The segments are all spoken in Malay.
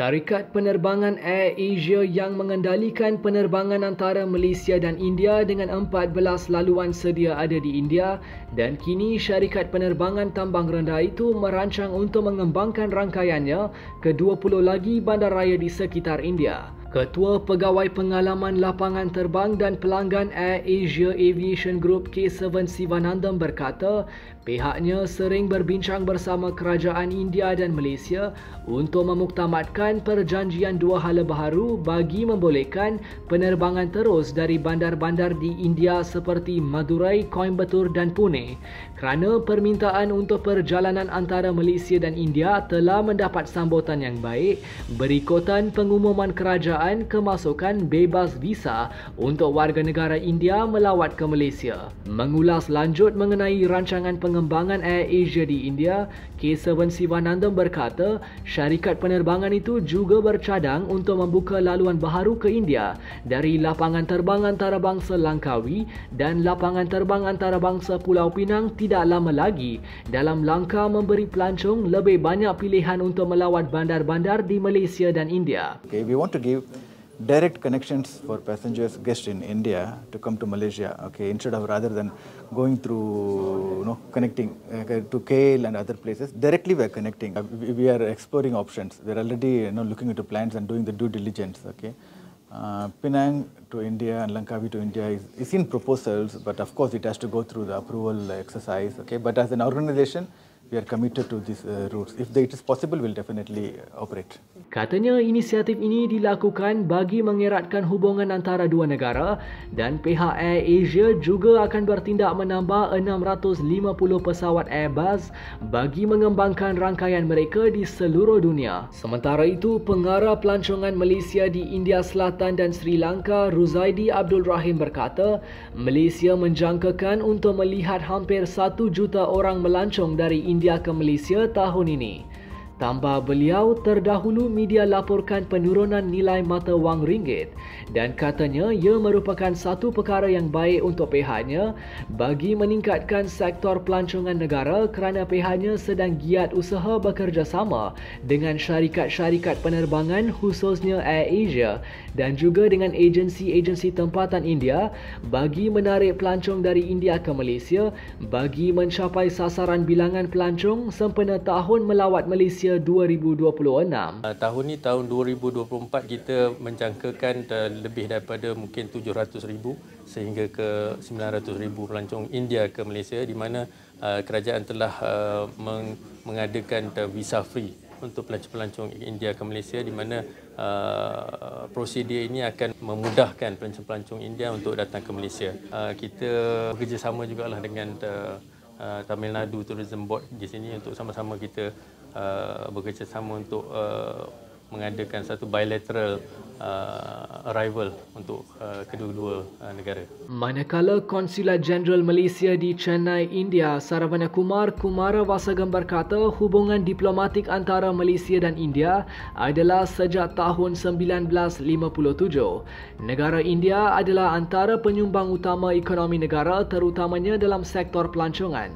Syarikat penerbangan Air Asia yang mengendalikan penerbangan antara Malaysia dan India dengan 14 laluan sedia ada di India, dan kini syarikat penerbangan tambang rendah itu merancang untuk mengembangkan rangkaiannya ke 20 lagi bandaraya di sekitar India. Ketua Pegawai Pengalaman Lapangan Terbang dan Pelanggan Air Asia Aviation Group Kesavan Sivanandam berkata, pihaknya sering berbincang bersama kerajaan India dan Malaysia untuk memuktamadkan perjanjian dua hala baharu bagi membolehkan penerbangan terus dari bandar-bandar di India seperti Madurai, Coimbatore dan Pune, kerana permintaan untuk perjalanan antara Malaysia dan India telah mendapat sambutan yang baik berikutan pengumuman kerajaan kemasukan bebas visa untuk warga negara India melawat ke Malaysia. Mengulas lanjut mengenai rancangan pengembangan Air Asia di India, Kesavan Sivanandam berkata, syarikat penerbangan itu juga bercadang untuk membuka laluan baharu ke India dari lapangan terbang antarabangsa Langkawi dan lapangan terbang antarabangsa Pulau Pinang tidak lama lagi dalam langkah memberi pelancong lebih banyak pilihan untuk melawat bandar-bandar di Malaysia dan India. Okay, we want to give direct connections for passengers, guests in India to come to Malaysia. Okay, instead of rather than going through, connecting to KL and other places, directly we are connecting. We are exploring options. We are already, looking into plans and doing the due diligence. Okay, Penang to India and Langkawi to India is in proposals, but of course it has to go through the approval exercise. Okay, but as an organization, we are committed to these routes. If it is possible, we'll definitely operate. Katanya inisiatif ini dilakukan bagi mengeratkan hubungan antara dua negara dan pihak Air Asia juga akan bertindak menambah 650 pesawat Airbus bagi mengembangkan rangkaian mereka di seluruh dunia. Sementara itu, Pengarah Pelancongan Malaysia di India Selatan dan Sri Lanka, Ruzaidi Abdul Rahim berkata, Malaysia menjangkakan untuk melihat hampir 1 juta orang melancong dari India ke Malaysia tahun ini. Tambah beliau, terdahulu media laporkan penurunan nilai mata wang ringgit dan katanya ia merupakan satu perkara yang baik untuk pihaknya bagi meningkatkan sektor pelancongan negara kerana pihaknya sedang giat usaha bekerjasama dengan syarikat-syarikat penerbangan khususnya Air Asia dan juga dengan agensi-agensi tempatan India bagi menarik pelancong dari India ke Malaysia bagi mencapai sasaran bilangan pelancong sempena tahun melawat Malaysia 2026. Tahun ni, tahun 2024, kita menjangkakan lebih daripada mungkin 700,000 sehingga ke 900,000 pelancong India ke Malaysia, di mana kerajaan telah mengadakan visa free untuk pelancong-pelancong India ke Malaysia, di mana prosedur ini akan memudahkan pelancong-pelancong India untuk datang ke Malaysia. Kita bekerjasama jugalah dengan Tamil Nadu Tourism Board di sini untuk sama-sama kita bekerjasama untuk mengadakan satu bilateral arrival untuk kedua-dua negara. Manakala Konsulat Jenderal Malaysia di Chennai, India, Saravanakumar Kumarawasagam berkata hubungan diplomatik antara Malaysia dan India adalah sejak tahun 1957. Negara India adalah antara penyumbang utama ekonomi negara terutamanya dalam sektor pelancongan.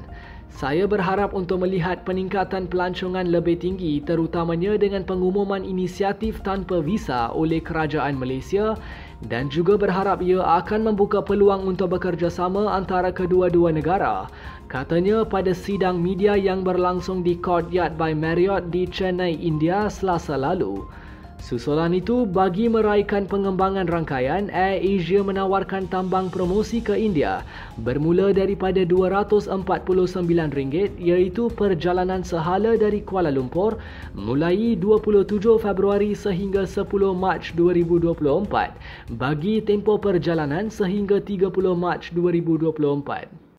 Saya berharap untuk melihat peningkatan pelancongan lebih tinggi terutamanya dengan pengumuman inisiatif tanpa visa oleh kerajaan Malaysia dan juga berharap ia akan membuka peluang untuk bekerjasama antara kedua-dua negara, katanya pada sidang media yang berlangsung di Courtyard by Marriott di Chennai, India Selasa lalu. Susulan itu, bagi meraihkan pengembangan rangkaian, Air Asia menawarkan tambang promosi ke India bermula daripada RM249 iaitu perjalanan sehala dari Kuala Lumpur mulai 27 Februari sehingga 10 Mac 2024 bagi tempoh perjalanan sehingga 30 Mac 2024.